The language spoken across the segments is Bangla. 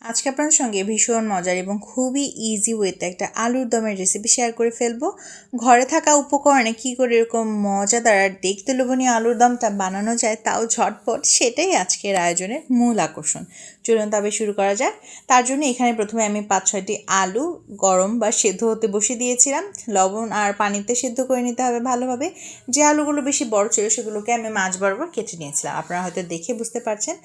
আজকে আপনার সঙ্গে ভীষণ মজার এবং খুবই ইজি ওয়েতে একটা আলুর দমের রেসিপি শেয়ার করে ফেলবো। ঘরে থাকা উপকরণে কি করে এরকম মজাদার আর দেখতে লোভনীয় আলুর দমটা বানানো যায়, তাও ঝটপট, সেটাই আজকের আয়োজনের মূল আকর্ষণ। চলুন তবে শুরু করা যাক। তার জন্য এখানে প্রথমে আমি 5-6টি আলু গরম বা সেদ্ধ হতে বসিয়ে দিয়েছিলাম। লবণ আর পানিতে সেদ্ধ করে নিতে হবে ভালোভাবে। যে আলুগুলো বেশি বড় ছিল সেগুলোকে আমি মাঝ বরাবর কেটে নিয়েছিলাম। আপনারা হয়তো দেখে বুঝতে পারছেন।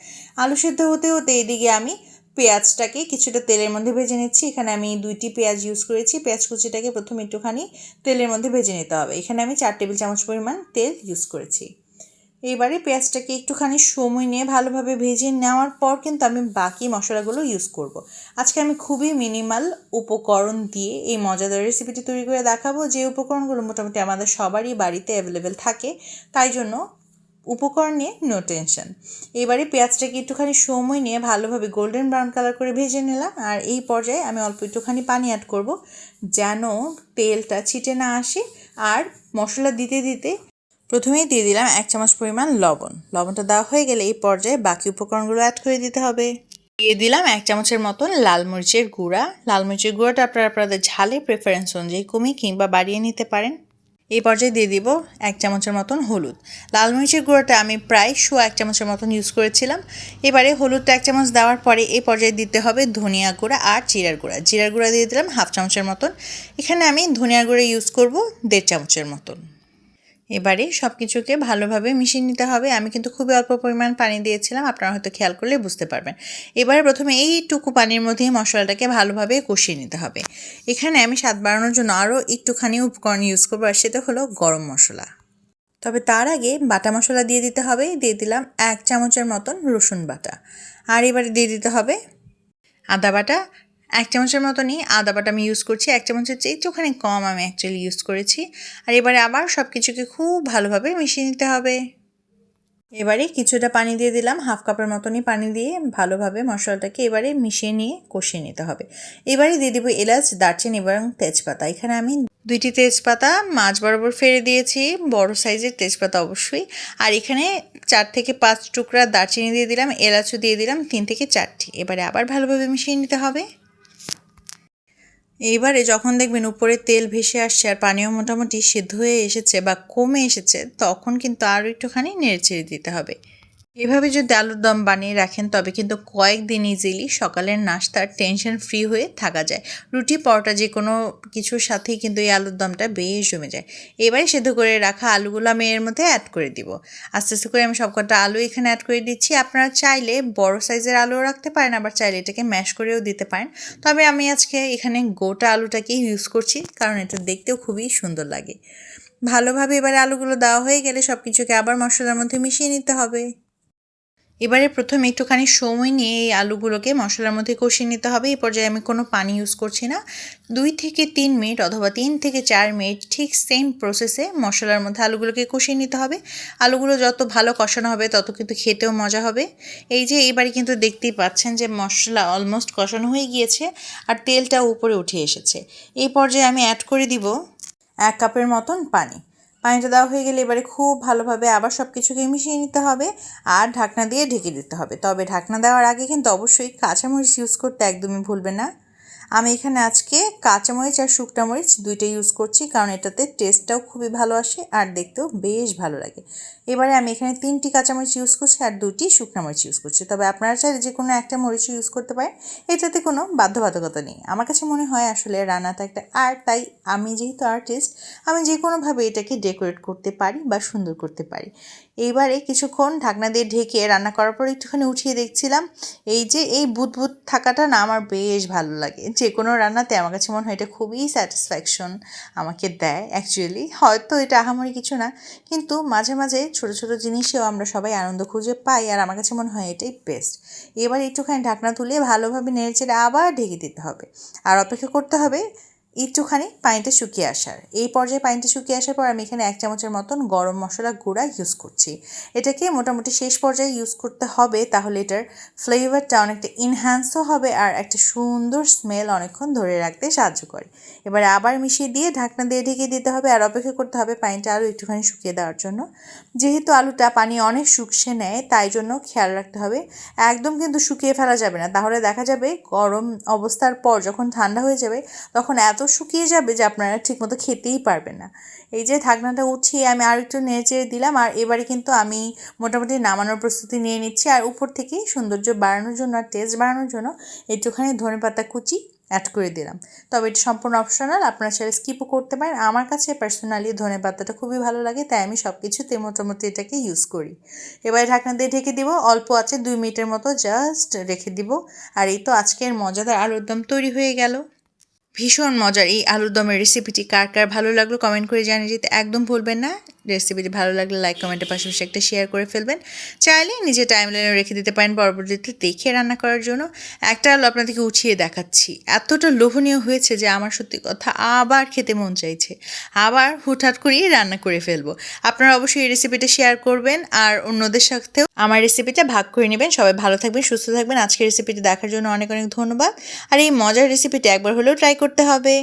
আলু সেদ্ধ হতে হতে এদিকে আমি পেঁয়াজটাকে কিছুটা তেলের মধ্যে ভেজে নিচ্ছি। এখানে আমি 2টি পেঁয়াজ ইউজ করেছি। পেঁয়াজ কুচিটাকে প্রথমে একটুখানি তেলের মধ্যে ভেজে নিতে হবে। এখানে আমি 4 টেবিল চামচ পরিমাণ তেল ইউজ করেছি। এবারে পেঁয়াজটাকে একটুখানি সময় নিয়ে ভালোভাবে ভেজে নেওয়ার পর কিন্তু আমি বাকি মশলাগুলো ইউজ করব। আজকে আমি খুবই মিনিমাল উপকরণ দিয়ে এই মজাদার রেসিপিটি তৈরি করে দেখাবো, যে উপকরণগুলো মোটামুটি আমাদের সবারই বাড়িতে অ্যাভেলেবেল থাকে। তাই জন্য উপকরণ নিয়ে নো টেনশন। এবারে পেঁয়াজটাকে একটুখানি সময় নিয়ে ভালোভাবে গোল্ডেন ব্রাউন কালার করে ভেজে নিলাম। আর এই পর্যায়ে আমি অল্প একটুখানি পানি অ্যাড করব, যেন তেলটা ছিটে না আসে। আর মশলা দিতে দিতে প্রথমেই দিয়ে দিলাম 1 চামচ পরিমাণ লবণ। লবণটা দেওয়া হয়ে গেলে এই পর্যায়ে বাকি উপকরণগুলো অ্যাড করে দিতে হবে। দিয়ে দিলাম 1 চামচের মতন লাল মরিচের গুঁড়া। লাল মরিচের গুঁড়াটা আপনারা আপনাদের ঝালের প্রেফারেন্স অনুযায়ী কমিয়ে কিংবা বাড়িয়ে নিতে পারেন। এই পর্যায়ে দিয়ে দিব 1 চামচের মতন হলুদ। লাল মরিচের গুঁড়োটা আমি প্রায় 1 চামচের মতন ইউজ করেছিলাম। এবারে হলুদটা 1 চামচ দেওয়ার পরে এই পর্যায়ে দিতে হবে ধনিয়া গুঁড়া আর জিরার গুঁড়া। জিরার গুঁড়া দিয়ে দিলাম 1/2 চামচের মতন। এখানে আমি ধনিয়ার গুঁড়া ইউজ করব 1.5 চামচের মতন। এবারে সব কিছুকে ভালোভাবে মিশিয়ে নিতে হবে। আমি কিন্তু খুবই অল্প পরিমাণ পানি দিয়েছিলাম, আপনারা হয়তো খেয়াল করলে বুঝতে পারবেন। এবারে প্রথমে এইটুকু পানির মধ্যেই মশলাটাকে ভালোভাবে কষিয়ে নিতে হবে। এখানে আমি স্বাদ বাড়ানোর জন্য আরও একটুখানি উপকরণ ইউজ করবো, আর সেটা হলো গরম মশলা। তবে তার আগে বাটা মশলা দিয়ে দিতে হবে। দিয়ে দিলাম 1 চামচের মতন রসুন বাটা। আর এবারে দিয়ে দিতে হবে আদা বাটা। 1 চামচের মতনই আদা বাটা আমি ইউজ করছি। 1 চামচের চেয়ে একটুখানি কম আমি অ্যাকচুয়ালি ইউজ করেছি। আর এবারে আবার সব কিছুকে খুব ভালোভাবে মিশিয়ে নিতে হবে। এবারে কিছুটা পানি দিয়ে দিলাম, 1/2 কাপের মতনই পানি দিয়ে ভালোভাবে মশলাটাকে এবারে মিশিয়ে নিয়ে কষিয়ে নিতে হবে। এবারে দিয়ে দেবো এলাচ, দারচিনি এবং তেজপাতা। এখানে আমি 2টি তেজপাতা মাঝ বরাবর ফেলে দিয়েছি, বড় সাইজের তেজপাতা অবশ্যই। আর এখানে 4 থেকে 5 টুকরা দারচিনি দিয়ে দিলাম, এলাচও দিয়ে দিলাম 3 থেকে 4টি। এবারে আবার ভালোভাবে মিশিয়ে নিতে হবে। এইবারে যখন দেখবেন উপরে তেল ভেসে আসছে আর পানিও মোটামুটি সিদ্ধ হয়ে এসেছে বা কমে এসেছে, তখন কিন্তু আরও একটুখানি নেড়েচেড়ে দিতে হবে। এভাবে যদি আলুর দম বানিয়ে রাখেন তবে কিন্তু কয়েকদিন ইজিলি সকালের নাস্তার টেনশন ফ্রি হয়ে থাকা যায়। রুটি পরোটা যে কোনো কিছুর সাথেই কিন্তু এই আলুর দমটা বেশ জমে যায়। এবারে সেদ্ধ করে রাখা আলুগুলো আমি এর মধ্যে অ্যাড করে দিব। আস্তে আস্তে করে আমি সবকটা আলু এখানে অ্যাড করে দিচ্ছি। আপনারা চাইলে বড় সাইজের আলুও রাখতে পারেন, আবার চাইলে এটাকে ম্যাশ করেও দিতে পারেন। তবে আমি আজকে এখানে গোটা আলুটাকেই ইউজ করছি, কারণ এটা দেখতেও খুবই সুন্দর লাগে। ভালোভাবে এবারে আলুগুলো দেওয়া হয়ে গেলে সব কিছুকে আবার মশলার মধ্যে মিশিয়ে নিতে হবে। এবারে প্রথমে একটুখানি সময় নিয়ে এই আলুগুলোকে মশলার মধ্যে কষিয়ে নিতে হবে। এই পর্যায়ে আমি কোনো পানি ইউজ করছি না। 2 থেকে 3 মিনিট অথবা 3 থেকে 4 মিনিট ঠিক সেম প্রসেসে মশলার মধ্যে আলুগুলোকে কষিয়ে নিতে হবে। আলুগুলো যত ভালো কষানো হবে তত কিন্তু খেতেও মজা হবে। এই যে এবারে কিন্তু দেখতেই পাচ্ছেন যে মশলা অলমোস্ট কষানো হয়ে গিয়েছে আর তেলটা উপরে উঠে এসেছে। এই পর্যায়ে আমি অ্যাড করে দিব 1 কাপের মতন পানি। পানিটা দেওয়া হয়ে গেলে এবারে খুব ভালোভাবে আবার সব কিছুকে মিশিয়ে নিতে হবে আর ঢাকনা দিয়ে ঢেকে দিতে হবে। তবে ঢাকনা দেওয়ার আগে কিন্তু অবশ্যই কাঁচামরিচ ইউজ করতে একদমই ভুলবেন না। আমি এখানে আজকে কাঁচামরিচ আর শুকনা মরিচ 2টা ইউজ করছি, কারণ এটাতে টেস্টটাও খুবই ভালো আসে আর দেখতেও বেশ ভালো লাগে। এবারে আমি এখানে 3টি কাঁচামরিচ ইউজ করছি আর 2টি শুকনা মরিচ ইউজ করছি। তবে আপনারা চাইলে যে কোনো একটা মরিচ ইউজ করতে পারেন, এটাতে কোনো বাধ্যবাধকতা নেই। আমার কাছে মনে হয় আসলে রান্নাটা একটা আর্ট, তাই আমি যেহেতু আর্টিস্ট, আমি যে কোনোভাবে এটাকে ডেকোরেট করতে পারি বা সুন্দর করতে পারি। এইবারে কিছুক্ষণ ঢাকনা দিয়ে ঢেকে রান্না করার পর একটুখানি উঠিয়ে দেখছিলাম। এই যে এই বুদবুদ থাকাটা না আমার বেশ ভালো লাগে। যে কোনো রান্নাতে আমার কাছে মনে হয় এটা খুবই স্যাটিসফ্যাকশন আমাকে দেয়। অ্যাকচুয়ালি হয়তো এটা আহামরি কিছু না, কিন্তু মাঝে মাঝে ছোটো ছোটো জিনিসেও আমরা সবাই আনন্দ খুঁজে পাই, আর আমার কাছে মনে হয় এটাই বেস্ট। এবার একটুখানি ঢাকনা তুলে ভালোভাবে নেড়েচেড়ে আবার ঢেকে দিতে হবে আর অপেক্ষা করতে হবে একটুখানি পানিটা শুকিয়ে আসার। এই পর্যায়ে পানিটা শুকিয়ে আসার পর আমি এখানে 1 চামচের মতন গরম মশলা গুঁড়া ইউজ করছি। এটাকে মোটামুটি শেষ পর্যায়ে ইউজ করতে হবে, তাহলে এটার ফ্লেভারটা অনেকটা ইনহ্যান্সও হবে আর একটা সুন্দর স্মেল অনেকক্ষণ ধরে রাখতে সাহায্য করে। এবারে আবার মিশিয়ে দিয়ে ঢাকনা দিয়ে ঢেকে দিতে হবে আর অপেক্ষা করতে হবে পানিটা আরও একটুখানি শুকিয়ে দেওয়ার জন্য। যেহেতু আলুটা পানি অনেক শুকিয়ে নেয়, তাই জন্য খেয়াল রাখতে হবে একদম কিন্তু শুকিয়ে ফেলা যাবে না, তাহলে দেখা যাবে গরম অবস্থার পর যখন ঠান্ডা হয়ে যাবে তখন এত শুকিয়ে যাবে যে আপনারা ঠিকমতো খেতেই পারবেন না। এই যে ঢাকনাটা উঠিয়ে আমি আর একটু নেড়েচেড়ে দিলাম আর এবারে কিন্তু আমি মোটামুটি নামানোর প্রস্তুতি নিয়ে নিচ্ছি। আর উপর থেকে সৌন্দর্য বাড়ানোর জন্য আর টেস্ট বাড়ানোর জন্য একটুখানি ধনেপাতা কুচি অ্যাড করে দিলাম। তবে এটা সম্পূর্ণ অপশনাল, আপনারা চাইলে স্কিপও করতে পারেন। আমার কাছে পার্সোনালি ধনেপাতাটা খুবই ভালো লাগে, তাই আমি সব কিছুতে মোটামুটি এটাকে ইউজ করি। এবারে ঢাকনা দিয়ে ঢেকে দিব, অল্প আছে 2 মিনিটের মতো জাস্ট রেখে দিব। আর এই তো আজকের মজাদার আলুর দম তৈরি হয়ে গেল। ভীষণ মজার এই আলুর দমের রেসিপিটি কার কার ভালো লাগলো কমেন্ট করে জানিয়ে যেতে একদম ভুলবেন না। রেসিপিটি ভালো লাগলে লাইক কমেন্টের পাশাপাশি একটা শেয়ার করে ফেলবেন। চাইলে নিজের টাইমলাইনে রেখে দিতে পারেন পরবর্তীতে দেখে রান্না করার জন্য। একটা আলু আপনাদেরকে উঠিয়ে দেখাচ্ছি, এতটা লোভনীয় হয়েছে যে আমার সত্যি কথা আবার খেতে মন চাইছে, আবার হুটহাট করেই রান্না করে ফেলবো। আপনারা অবশ্যই এই রেসিপিটা শেয়ার করবেন আর অন্যদের সাথেও আমার রেসিপিটা ভাগ করে নেবেন। সবাই ভালো থাকবেন, সুস্থ থাকবেন। আজকের রেসিপিটি দেখার জন্য অনেক অনেক ধন্যবাদ। আর এই মজার রেসিপিটি একবার হলেও ট্রাই করতে হবে।